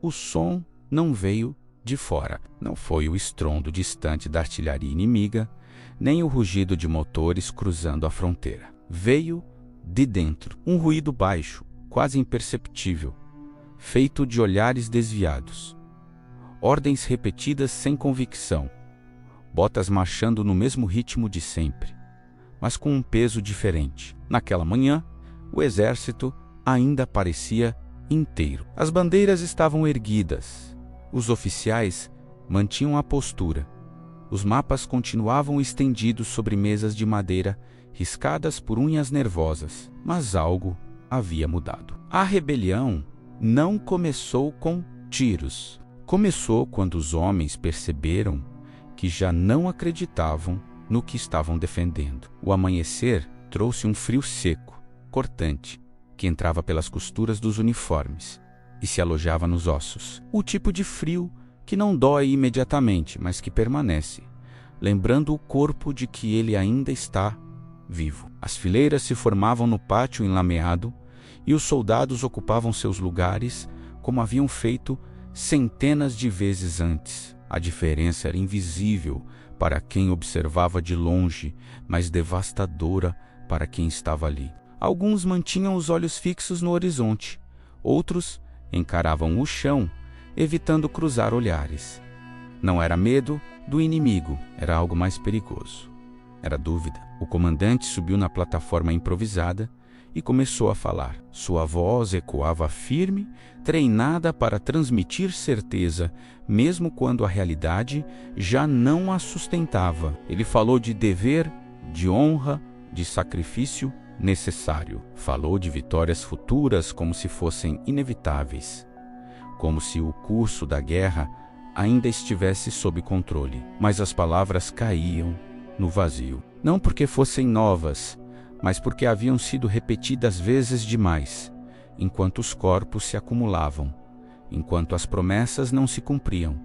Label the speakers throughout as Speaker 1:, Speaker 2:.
Speaker 1: O som não veio de fora. Não foi o estrondo distante da artilharia inimiga, nem o rugido de motores cruzando a fronteira. Veio de dentro, um ruído baixo, quase imperceptível, feito de olhares desviados. Ordens repetidas sem convicção. Botas marchando no mesmo ritmo de sempre, mas com um peso diferente. Naquela manhã, o exército ainda parecia inteiro. As bandeiras estavam erguidas. Os oficiais mantinham a postura. Os mapas continuavam estendidos sobre mesas de madeira, riscadas por unhas nervosas. Mas algo havia mudado. A rebelião não começou com tiros. Começou quando os homens perceberam que já não acreditavam no que estavam defendendo. O amanhecer trouxe um frio seco, cortante, que entrava pelas costuras dos uniformes e se alojava nos ossos. O tipo de frio que não dói imediatamente, mas que permanece, lembrando o corpo de que ele ainda está vivo. As fileiras se formavam no pátio enlameado e os soldados ocupavam seus lugares como haviam feito centenas de vezes antes. A diferença era invisível para quem observava de longe, mas devastadora para quem estava ali. Alguns mantinham os olhos fixos no horizonte, outros encaravam o chão, evitando cruzar olhares. Não era medo do inimigo, era algo mais perigoso. Era dúvida. O comandante subiu na plataforma improvisada e começou a falar. Sua voz ecoava firme, treinada para transmitir certeza, mesmo quando a realidade já não a sustentava. Ele falou de dever, de honra, de sacrifício necessário. Falou de vitórias futuras como se fossem inevitáveis, como se o curso da guerra ainda estivesse sob controle. Mas as palavras caíam no vazio. Não porque fossem novas, mas porque haviam sido repetidas vezes demais, enquanto os corpos se acumulavam, enquanto as promessas não se cumpriam,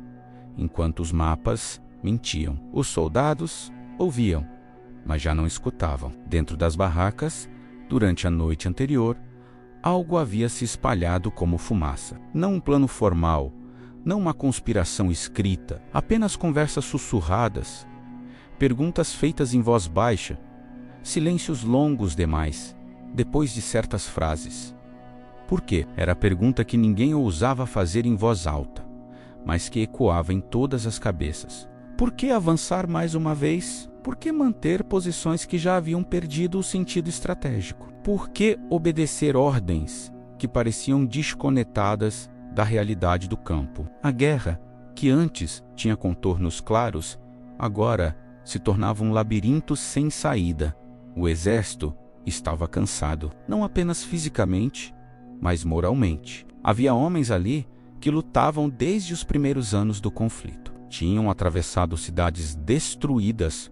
Speaker 1: enquanto os mapas mentiam. Os soldados ouviam, mas já não escutavam. Dentro das barracas, durante a noite anterior, algo havia se espalhado como fumaça. Não um plano formal, não uma conspiração escrita, apenas conversas sussurradas, perguntas feitas em voz baixa, silêncios longos demais, depois de certas frases. Por quê? Era a pergunta que ninguém ousava fazer em voz alta, mas que ecoava em todas as cabeças. Por que avançar mais uma vez? Por que manter posições que já haviam perdido o sentido estratégico? Por que obedecer ordens que pareciam desconectadas da realidade do campo? A guerra, que antes tinha contornos claros, agora se tornava um labirinto sem saída. O exército estava cansado, não apenas fisicamente, mas moralmente. Havia homens ali que lutavam desde os primeiros anos do conflito. Tinham atravessado cidades destruídas,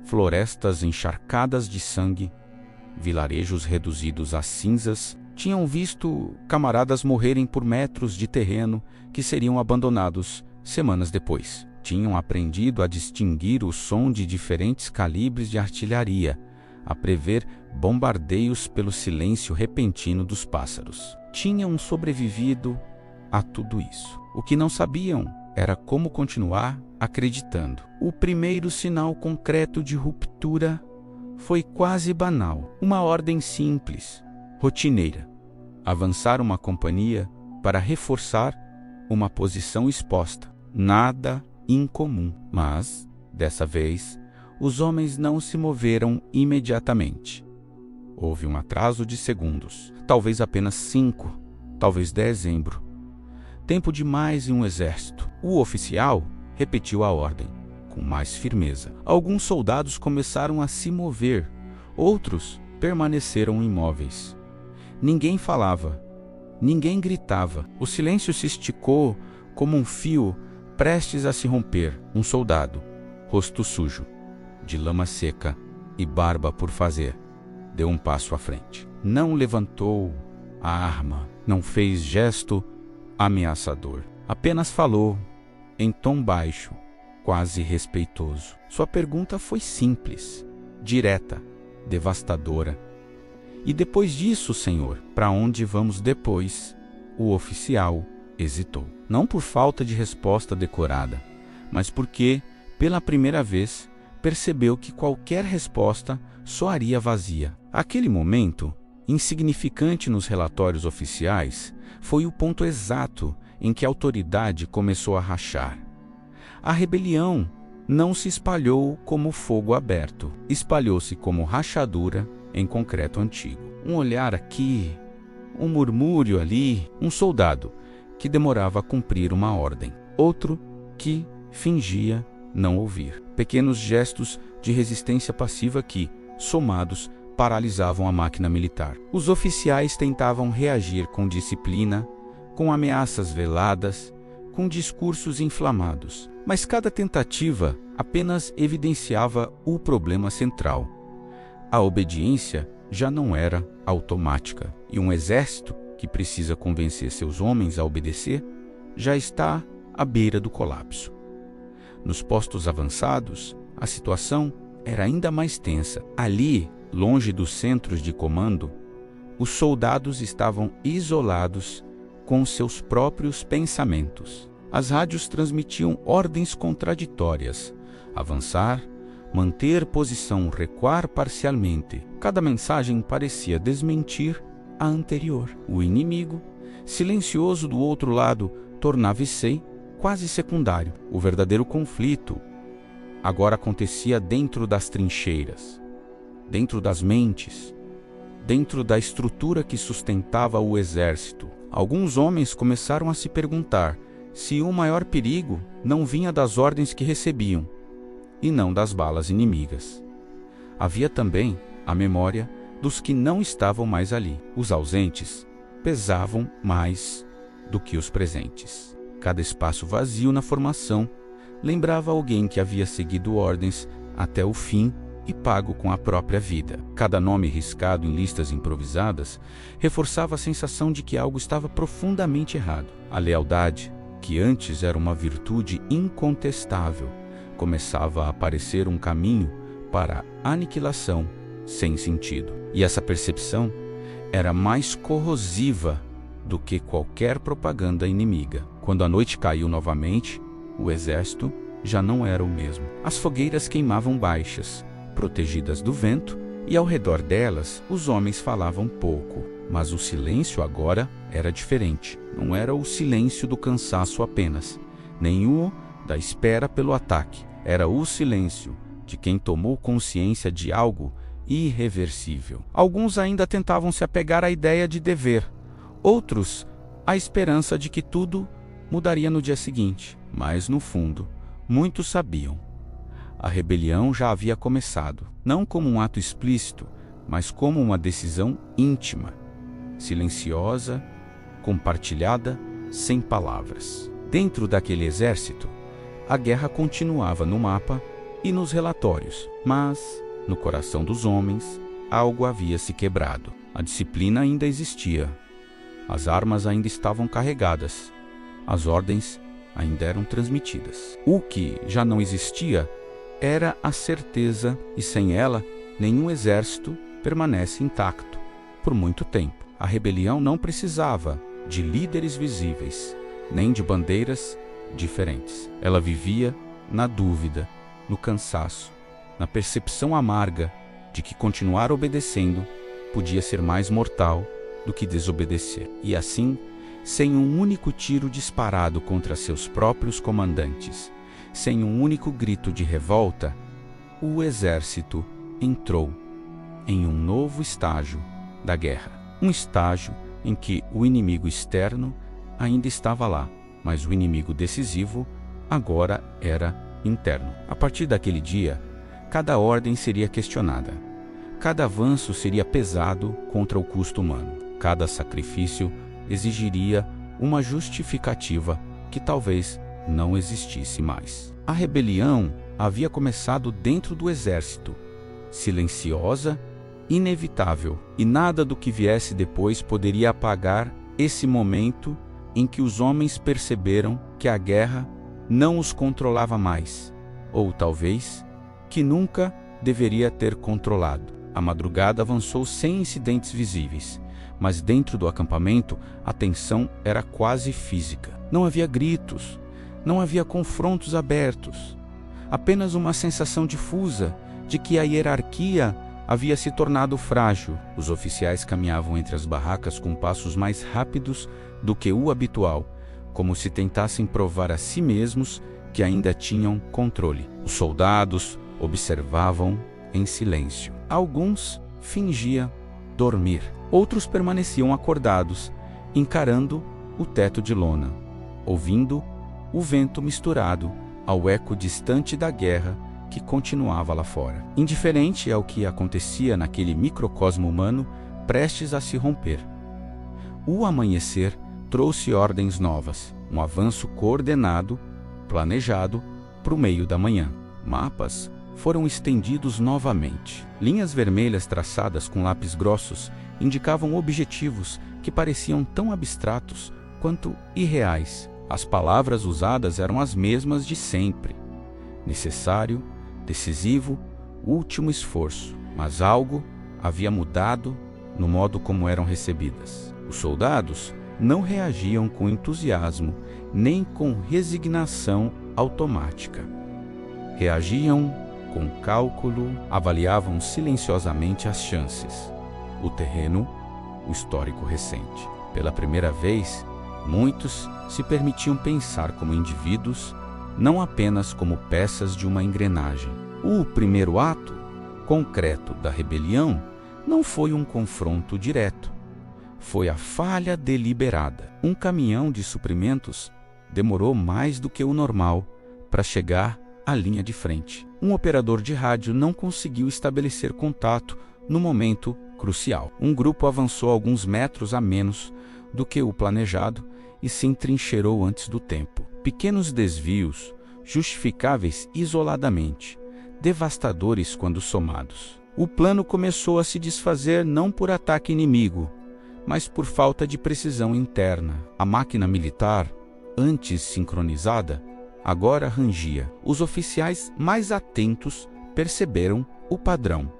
Speaker 1: florestas encharcadas de sangue, vilarejos reduzidos a cinzas. Tinham visto camaradas morrerem por metros de terreno que seriam abandonados semanas depois. Tinham aprendido a distinguir o som de diferentes calibres de artilharia, a prever bombardeios pelo silêncio repentino dos pássaros. Tinham sobrevivido a tudo isso. O que não sabiam era como continuar acreditando. O primeiro sinal concreto de ruptura foi quase banal. Uma ordem simples, rotineira. Avançar uma companhia para reforçar uma posição exposta. Nada incomum. Mas, dessa vez, os homens não se moveram imediatamente. Houve um atraso de segundos, talvez apenas 5, talvez dezembro. Tempo demais em um exército. O oficial repetiu a ordem, com mais firmeza. Alguns soldados começaram a se mover, outros permaneceram imóveis. Ninguém falava, ninguém gritava. O silêncio se esticou como um fio prestes a se romper. Um soldado, rosto sujo, de lama seca e barba por fazer, deu um passo à frente. Não levantou a arma, não fez gesto ameaçador. Apenas falou, em tom baixo, quase respeitoso. Sua pergunta foi simples, direta, devastadora. E depois disso, senhor, para onde vamos depois? O oficial hesitou. Não por falta de resposta decorada, mas porque, pela primeira vez, percebeu que qualquer resposta soaria vazia. Aquele momento, insignificante nos relatórios oficiais, foi o ponto exato em que a autoridade começou a rachar. A rebelião não se espalhou como fogo aberto, espalhou-se como rachadura em concreto antigo. Um olhar aqui, um murmúrio ali, um soldado que demorava a cumprir uma ordem, outro que fingia não ouvir. Pequenos gestos de resistência passiva que, somados, paralisavam a máquina militar. Os oficiais tentavam reagir com disciplina, com ameaças veladas, com discursos inflamados, mas cada tentativa apenas evidenciava o problema central. A obediência já não era automática, e um exército que precisa convencer seus homens a obedecer já está à beira do colapso. Nos postos avançados, a situação era ainda mais tensa. Ali, longe dos centros de comando, os soldados estavam isolados com seus próprios pensamentos. As rádios transmitiam ordens contraditórias: avançar, manter posição, recuar parcialmente. Cada mensagem parecia desmentir a anterior. O inimigo, silencioso do outro lado, tornava-se quase secundário. O verdadeiro conflito agora acontecia dentro das trincheiras, dentro das mentes, dentro da estrutura que sustentava o exército. Alguns homens começaram a se perguntar se o maior perigo não vinha das ordens que recebiam, e não das balas inimigas. Havia também a memória dos que não estavam mais ali. Os ausentes pesavam mais do que os presentes. Cada espaço vazio na formação lembrava alguém que havia seguido ordens até o fim e pago com a própria vida. Cada nome riscado em listas improvisadas reforçava a sensação de que algo estava profundamente errado. A lealdade, que antes era uma virtude incontestável, começava a aparecer um caminho para a aniquilação sem sentido. E essa percepção era mais corrosiva do que qualquer propaganda inimiga. Quando a noite caiu novamente, o exército já não era o mesmo. As fogueiras queimavam baixas, protegidas do vento, e ao redor delas os homens falavam pouco. Mas o silêncio agora era diferente. Não era o silêncio do cansaço apenas, nem o da espera pelo ataque. Era o silêncio de quem tomou consciência de algo irreversível. Alguns ainda tentavam se apegar à ideia de dever, outros à esperança de que tudo mudaria no dia seguinte. Mas, no fundo, muitos sabiam. A rebelião já havia começado, não como um ato explícito, mas como uma decisão íntima, silenciosa, compartilhada, sem palavras. Dentro daquele exército, a guerra continuava no mapa e nos relatórios, mas, no coração dos homens, algo havia se quebrado. A disciplina ainda existia, as armas ainda estavam carregadas, as ordens ainda eram transmitidas. O que já não existia era a certeza, e sem ela, nenhum exército permanece intacto por muito tempo. A rebelião não precisava de líderes visíveis, nem de bandeiras diferentes. Ela vivia na dúvida, no cansaço, na percepção amarga de que continuar obedecendo podia ser mais mortal do que desobedecer. E assim, sem um único tiro disparado contra seus próprios comandantes, sem um único grito de revolta, o exército entrou em um novo estágio da guerra. Um estágio em que o inimigo externo ainda estava lá, mas o inimigo decisivo agora era interno. A partir daquele dia, cada ordem seria questionada. Cada avanço seria pesado contra o custo humano. Cada sacrifício exigiria uma justificativa que talvez não existisse mais. A rebelião havia começado dentro do exército, silenciosa, inevitável, e nada do que viesse depois poderia apagar esse momento em que os homens perceberam que a guerra não os controlava mais, ou talvez que nunca deveria ter controlado. A madrugada avançou sem incidentes visíveis, mas dentro do acampamento a tensão era quase física. Não havia gritos, não havia confrontos abertos, apenas uma sensação difusa de que a hierarquia havia se tornado frágil. Os oficiais caminhavam entre as barracas com passos mais rápidos do que o habitual, como se tentassem provar a si mesmos que ainda tinham controle. Os soldados observavam em silêncio. Alguns fingiam dormir. Outros permaneciam acordados, encarando o teto de lona, ouvindo o vento misturado ao eco distante da guerra que continuava lá fora. Indiferente ao que acontecia naquele microcosmo humano prestes a se romper. O amanhecer trouxe ordens novas, um avanço coordenado, planejado, para o meio da manhã. Mapas foram estendidos novamente. Linhas vermelhas traçadas com lápis grossos indicavam objetivos que pareciam tão abstratos quanto irreais. As palavras usadas eram as mesmas de sempre: necessário, decisivo, último esforço. Mas algo havia mudado no modo como eram recebidas. Os soldados não reagiam com entusiasmo nem com resignação automática. Reagiam com cálculo, avaliavam silenciosamente as chances, o terreno, o histórico recente. Pela primeira vez, muitos se permitiam pensar como indivíduos, não apenas como peças de uma engrenagem. O primeiro ato concreto da rebelião não foi um confronto direto. Foi a falha deliberada. Um caminhão de suprimentos demorou mais do que o normal para chegar à linha de frente. Um operador de rádio não conseguiu estabelecer contato no momento crucial. Um grupo avançou alguns metros a menos do que o planejado e se entrincheirou antes do tempo. Pequenos desvios, justificáveis isoladamente, devastadores quando somados. O plano começou a se desfazer não por ataque inimigo, mas por falta de precisão interna. A máquina militar, antes sincronizada, agora rangia. Os oficiais mais atentos perceberam o padrão.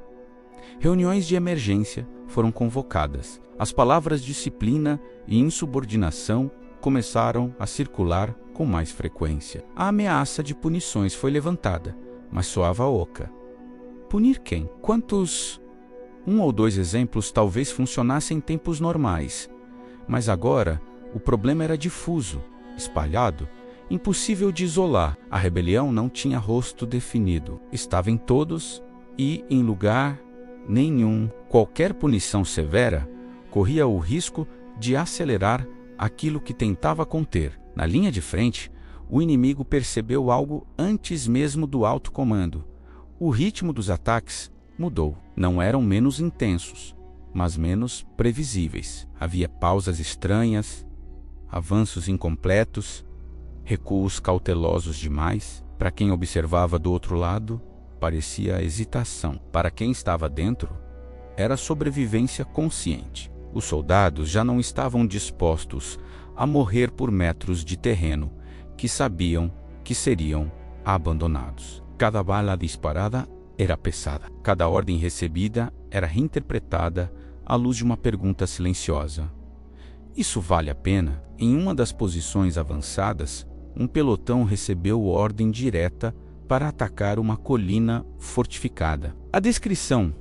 Speaker 1: Reuniões de emergência foram convocadas. As palavras disciplina e insubordinação começaram a circular com mais frequência. A ameaça de punições foi levantada, mas soava oca. Punir quem? Quantos? Um ou dois exemplos talvez funcionassem em tempos normais, mas agora o problema era difuso, espalhado, impossível de isolar. A rebelião não tinha rosto definido. Estava em todos e em lugar nenhum. Qualquer punição severa corria o risco de acelerar aquilo que tentava conter. Na linha de frente, o inimigo percebeu algo antes mesmo do alto comando. O ritmo dos ataques mudou. Não eram menos intensos, mas menos previsíveis. Havia pausas estranhas, avanços incompletos, recuos cautelosos demais. Para quem observava do outro lado, parecia hesitação. Para quem estava dentro, era sobrevivência consciente. Os soldados já não estavam dispostos a morrer por metros de terreno que sabiam que seriam abandonados. Cada bala disparada era pesada. Cada ordem recebida era reinterpretada à luz de uma pergunta silenciosa. Isso vale a pena? Em uma das posições avançadas, um pelotão recebeu ordem direta para atacar uma colina fortificada. A descrição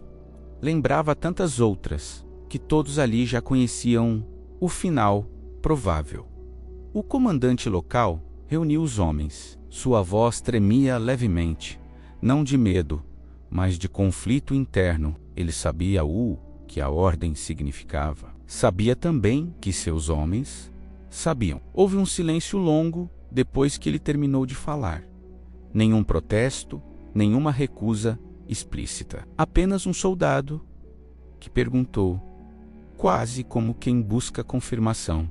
Speaker 1: lembrava tantas outras que todos ali já conheciam o final provável. O comandante local reuniu os homens. Sua voz tremia levemente, não de medo, mas de conflito interno. Ele sabia o que a ordem significava. Sabia também que seus homens sabiam. Houve um silêncio longo depois que ele terminou de falar. Nenhum protesto, nenhuma recusa explícita. Apenas um soldado que perguntou, quase como quem busca confirmação.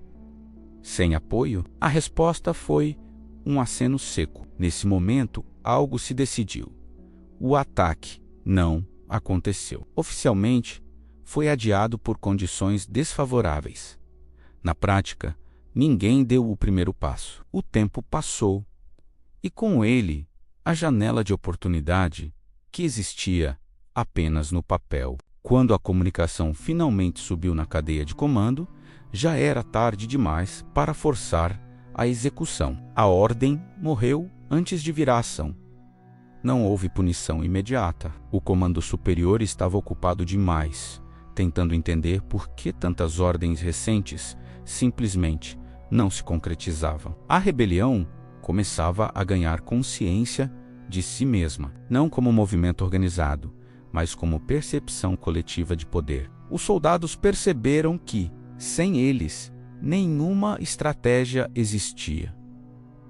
Speaker 1: Sem apoio, a resposta foi um aceno seco. Nesse momento, algo se decidiu. O ataque não aconteceu. Oficialmente, foi adiado por condições desfavoráveis. Na prática, ninguém deu o primeiro passo. O tempo passou, e com ele, a janela de oportunidade que existia apenas no papel. Quando a comunicação finalmente subiu na cadeia de comando, já era tarde demais para forçar a execução. A ordem morreu antes de virar ação. Não houve punição imediata. O comando superior estava ocupado demais, tentando entender por que tantas ordens recentes simplesmente não se concretizavam. A rebelião começava a ganhar consciência de si mesma, não como movimento organizado, mas como percepção coletiva de poder. Os soldados perceberam que, sem eles, nenhuma estratégia existia.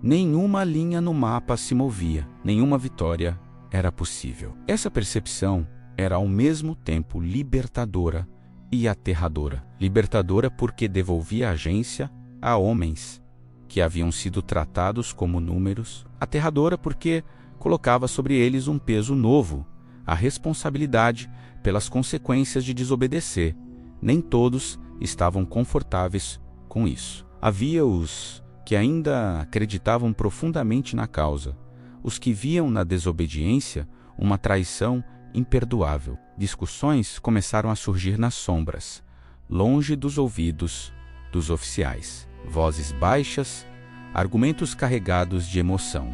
Speaker 1: Nenhuma linha no mapa se movia, nenhuma vitória era possível. Essa percepção era ao mesmo tempo libertadora e aterradora. Libertadora porque devolvia a agência a homens que haviam sido tratados como números. Aterradora porque colocava sobre eles um peso novo, a responsabilidade pelas consequências de desobedecer. Nem todos estavam confortáveis com isso. Havia os que ainda acreditavam profundamente na causa, os que viam na desobediência uma traição imperdoável. Discussões começaram a surgir nas sombras, longe dos ouvidos dos oficiais. Vozes baixas, argumentos carregados de emoção.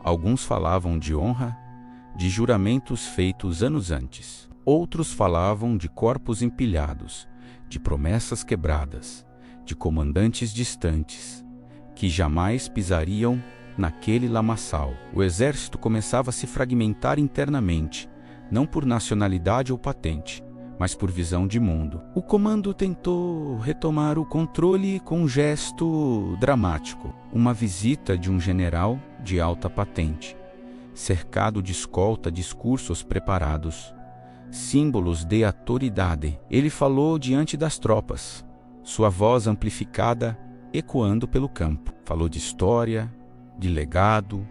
Speaker 1: Alguns falavam de honra, de juramentos feitos anos antes. Outros falavam de corpos empilhados, de promessas quebradas, de comandantes distantes, que jamais pisariam naquele lamaçal. O exército começava a se fragmentar internamente, não por nacionalidade ou patente, mas por visão de mundo. O comando tentou retomar o controle com um gesto dramático, uma visita de um general de alta patente, cercado de escolta, discursos preparados, símbolos de autoridade. Ele falou diante das tropas, sua voz amplificada ecoando pelo campo. Falou de história, de legado,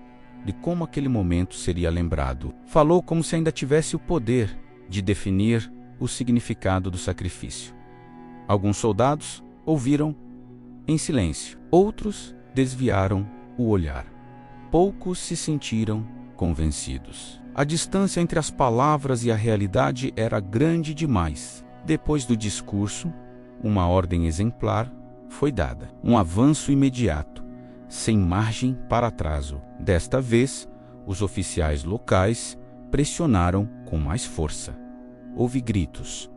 Speaker 1: de como aquele momento seria lembrado. Falou como se ainda tivesse o poder de definir o significado do sacrifício. Alguns soldados ouviram em silêncio, outros desviaram o olhar. Poucos se sentiram convencidos. A distância entre as palavras e a realidade era grande demais. Depois do discurso, uma ordem exemplar foi dada. Um avanço imediato, sem margem para atraso. Desta vez, os oficiais locais pressionaram com mais força. Houve gritos,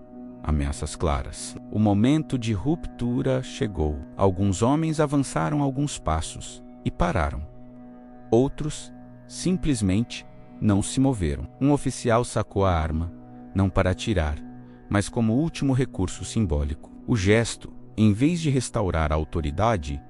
Speaker 1: ameaças claras. O momento de ruptura chegou. Alguns homens avançaram alguns passos e pararam. Outros simplesmente não se moveram. Um oficial sacou a arma, não para atirar, mas como último recurso simbólico. O gesto, em vez de restaurar a autoridade,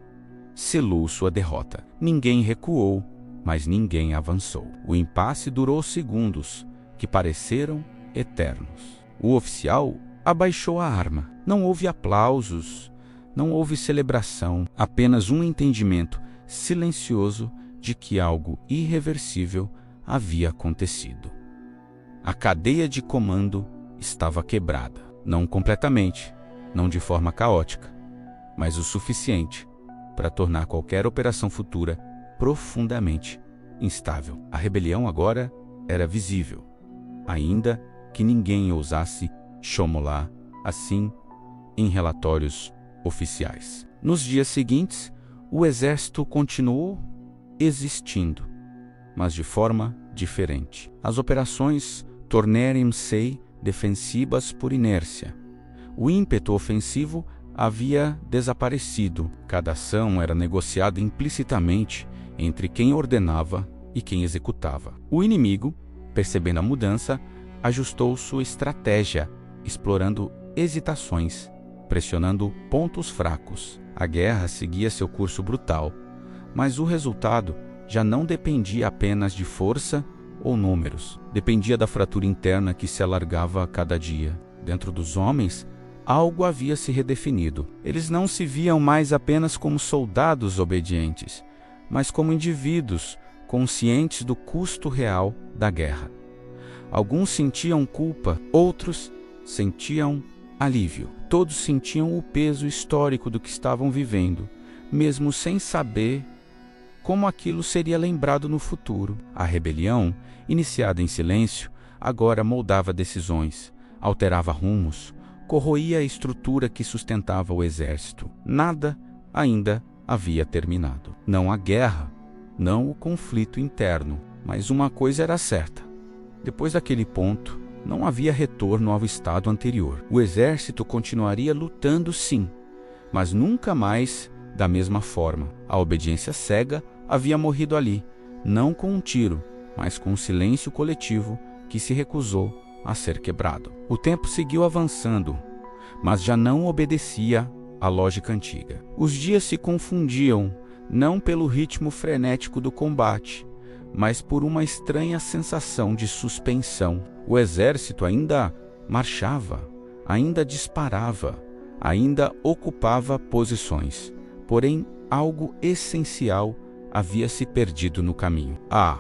Speaker 1: selou sua derrota. Ninguém recuou, mas ninguém avançou. O impasse durou segundos, que pareceram eternos. O oficial abaixou a arma. Não houve aplausos, não houve celebração, apenas um entendimento silencioso de que algo irreversível havia acontecido. A cadeia de comando estava quebrada. Não completamente, não de forma caótica, mas o suficiente para tornar qualquer operação futura profundamente instável. A rebelião agora era visível, ainda que ninguém ousasse chamá-la assim em relatórios oficiais. Nos dias seguintes, o exército continuou existindo, mas de forma diferente. As operações tornaram-se defensivas por inércia. O ímpeto ofensivo havia desaparecido. Cada ação era negociada implicitamente entre quem ordenava e quem executava. O inimigo, percebendo a mudança, ajustou sua estratégia, explorando hesitações, pressionando pontos fracos. A guerra seguia seu curso brutal, mas o resultado já não dependia apenas de força ou números. Dependia da fratura interna que se alargava a cada dia. Dentro dos homens, algo havia se redefinido. Eles não se viam mais apenas como soldados obedientes, mas como indivíduos conscientes do custo real da guerra. Alguns sentiam culpa, outros sentiam alívio. Todos sentiam o peso histórico do que estavam vivendo, mesmo sem saber como aquilo seria lembrado no futuro. A rebelião, iniciada em silêncio, agora moldava decisões, alterava rumos, corroía a estrutura que sustentava o exército. Nada ainda havia terminado. Não a guerra, não o conflito interno, mas uma coisa era certa. Depois daquele ponto, não havia retorno ao estado anterior. O exército continuaria lutando, sim, mas nunca mais da mesma forma. A obediência cega havia morrido ali, não com um tiro, mas com um silêncio coletivo que se recusou a ser quebrado. O tempo seguiu avançando, mas já não obedecia à lógica antiga. Os dias se confundiam, não pelo ritmo frenético do combate, mas por uma estranha sensação de suspensão. O exército ainda marchava, ainda disparava, ainda ocupava posições, porém algo essencial havia se perdido no caminho. A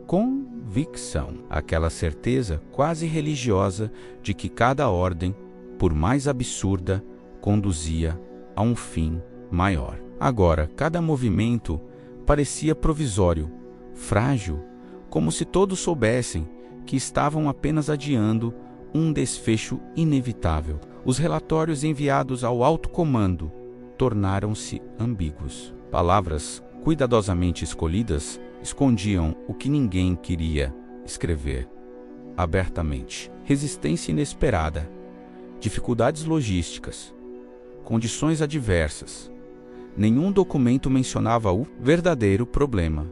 Speaker 1: convicção, aquela certeza quase religiosa de que cada ordem, por mais absurda, conduzia a um fim maior. Agora, cada movimento parecia provisório, frágil, como se todos soubessem que estavam apenas adiando um desfecho inevitável. Os relatórios enviados ao alto comando tornaram-se ambíguos. Palavras cuidadosamente escolhidas escondiam o que ninguém queria escrever abertamente. Resistência inesperada, dificuldades logísticas, condições adversas. Nenhum documento mencionava o verdadeiro problema.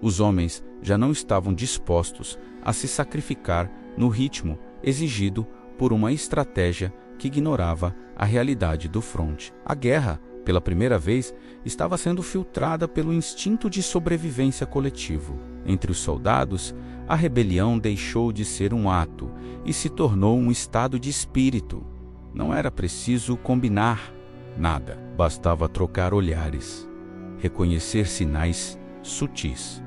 Speaker 1: Os homens já não estavam dispostos a se sacrificar no ritmo exigido por uma estratégia que ignorava a realidade do fronte. A guerra, pela primeira vez, estava sendo filtrada pelo instinto de sobrevivência coletivo. Entre os soldados, a rebelião deixou de ser um ato e se tornou um estado de espírito. Não era preciso combinar nada, bastava trocar olhares, reconhecer sinais sutis.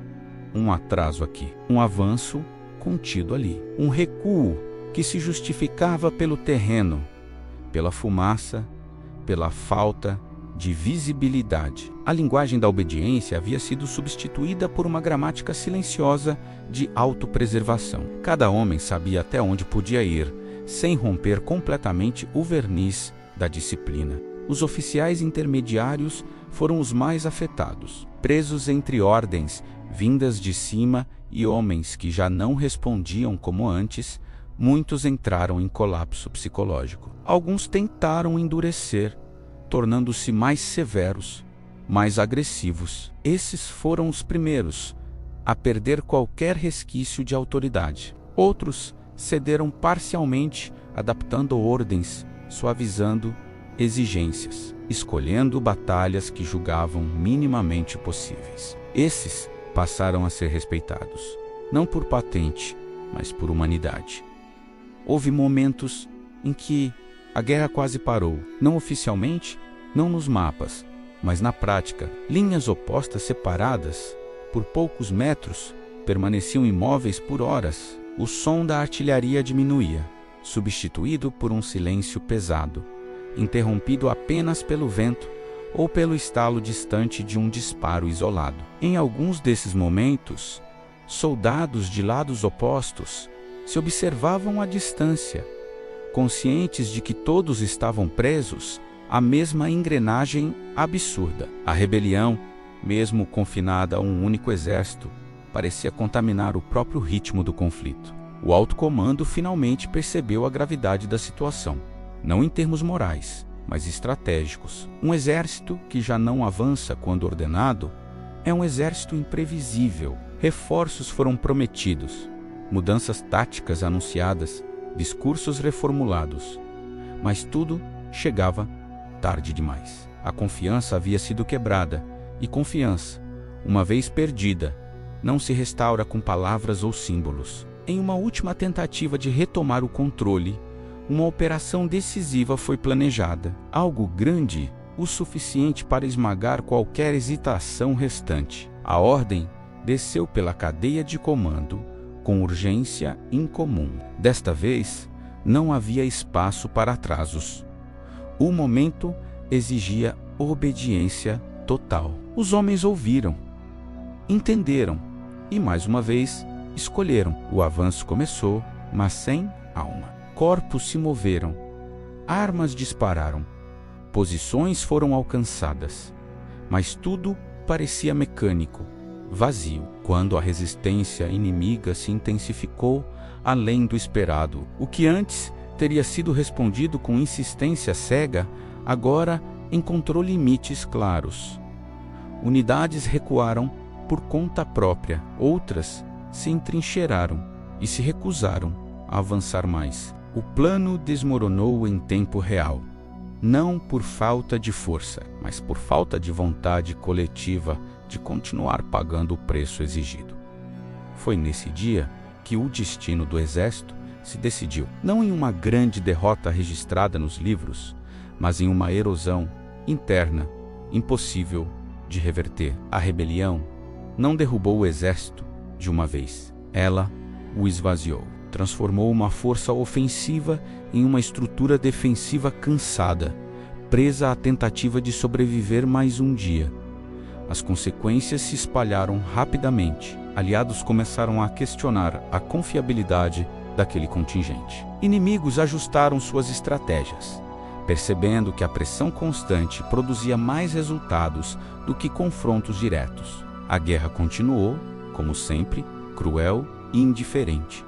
Speaker 1: Um atraso aqui, um avanço contido ali, um recuo que se justificava pelo terreno, pela fumaça, pela falta de visibilidade. A linguagem da obediência havia sido substituída por uma gramática silenciosa de autopreservação. Cada homem sabia até onde podia ir, sem romper completamente o verniz da disciplina. Os oficiais intermediários foram os mais afetados, presos entre ordens vindas de cima e homens que já não respondiam como antes. Muitos entraram em colapso psicológico. Alguns tentaram endurecer, tornando-se mais severos, mais agressivos. Esses foram os primeiros a perder qualquer resquício de autoridade. Outros cederam parcialmente, adaptando ordens, suavizando exigências, escolhendo batalhas que julgavam minimamente possíveis. Esses passaram a ser respeitados, não por patente, mas por humanidade. Houve momentos em que a guerra quase parou, não oficialmente, não nos mapas, mas na prática. Linhas opostas separadas por poucos metros permaneciam imóveis por horas. O som da artilharia diminuía, substituído por um silêncio pesado, interrompido apenas pelo vento ou pelo estalo distante de um disparo isolado. Em alguns desses momentos, soldados de lados opostos se observavam à distância, conscientes de que todos estavam presos à mesma engrenagem absurda. A rebelião, mesmo confinada a um único exército, parecia contaminar o próprio ritmo do conflito. O alto comando finalmente percebeu a gravidade da situação, não em termos morais, mas estratégicos. Um exército que já não avança quando ordenado é um exército imprevisível. Reforços foram prometidos, mudanças táticas anunciadas, discursos reformulados, mas tudo chegava tarde demais. A confiança havia sido quebrada, e confiança, uma vez perdida, não se restaura com palavras ou símbolos. Em uma última tentativa de retomar o controle, uma operação decisiva foi planejada, algo grande o suficiente para esmagar qualquer hesitação restante. A ordem desceu pela cadeia de comando com urgência incomum. Desta vez, não havia espaço para atrasos. O momento exigia obediência total. Os homens ouviram, entenderam e, mais uma vez, escolheram. O avanço começou, mas sem alma. corpos se moveram, armas dispararam, posições foram alcançadas, mas tudo parecia mecânico, vazio. Quando a resistência inimiga se intensificou além do esperado, o que antes teria sido respondido com insistência cega, agora encontrou limites claros. Unidades recuaram por conta própria, outras se entrincheiraram e se recusaram a avançar mais. O plano desmoronou em tempo real, não por falta de força, mas por falta de vontade coletiva de continuar pagando o preço exigido. Foi nesse dia que o destino do exército se decidiu, não em uma grande derrota registrada nos livros, mas em uma erosão interna impossível de reverter. A rebelião não derrubou o exército de uma vez, ela o esvaziou. Transformou uma força ofensiva em uma estrutura defensiva cansada, presa à tentativa de sobreviver mais um dia. As consequências se espalharam rapidamente. Aliados começaram a questionar a confiabilidade daquele contingente. Inimigos ajustaram suas estratégias, percebendo que a pressão constante produzia mais resultados do que confrontos diretos. A guerra continuou, como sempre, cruel e indiferente.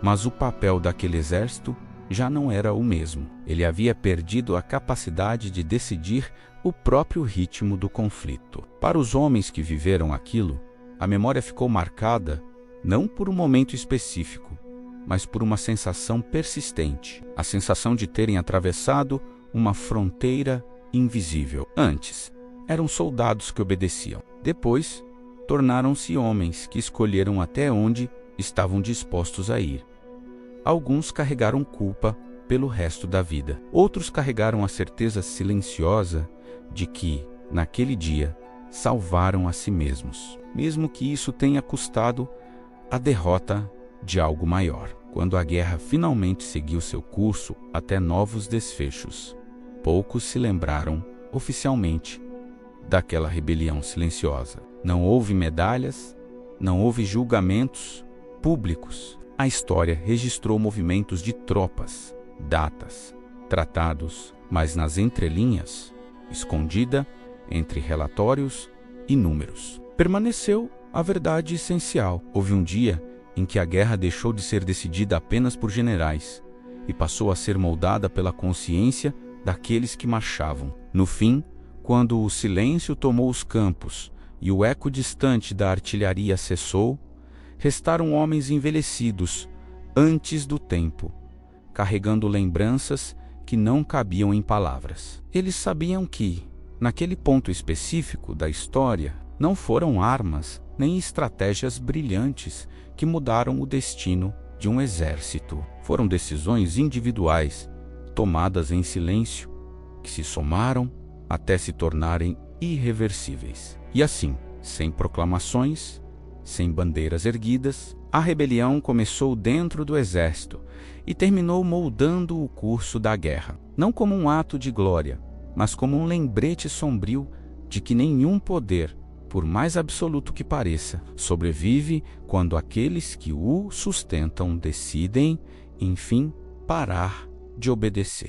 Speaker 1: Mas o papel daquele exército já não era o mesmo. Ele havia perdido a capacidade de decidir o próprio ritmo do conflito. Para os homens que viveram aquilo, a memória ficou marcada não por um momento específico, mas por uma sensação persistente, a sensação de terem atravessado uma fronteira invisível. Antes, eram soldados que obedeciam. Depois, tornaram-se homens que escolheram até onde estavam dispostos a ir. Alguns carregaram culpa pelo resto da vida. Outros carregaram a certeza silenciosa de que, naquele dia, salvaram a si mesmos, mesmo que isso tenha custado a derrota de algo maior. Quando a guerra finalmente seguiu seu curso até novos desfechos, poucos se lembraram, oficialmente, daquela rebelião silenciosa. Não houve medalhas, não houve julgamentos públicos. A história registrou movimentos de tropas, datas, tratados, mas nas entrelinhas, escondida entre relatórios e números, permaneceu a verdade essencial. Houve um dia em que a guerra deixou de ser decidida apenas por generais e passou a ser moldada pela consciência daqueles que marchavam. No fim, quando o silêncio tomou os campos e o eco distante da artilharia cessou, restaram homens envelhecidos antes do tempo, carregando lembranças que não cabiam em palavras. Eles sabiam que, naquele ponto específico da história, não foram armas nem estratégias brilhantes que mudaram o destino de um exército. Foram decisões individuais, tomadas em silêncio, que se somaram até se tornarem irreversíveis. E assim, sem proclamações, sem bandeiras erguidas, a rebelião começou dentro do exército e terminou moldando o curso da guerra, não como um ato de glória, mas como um lembrete sombrio de que nenhum poder, por mais absoluto que pareça, sobrevive quando aqueles que o sustentam decidem, enfim, parar de obedecer.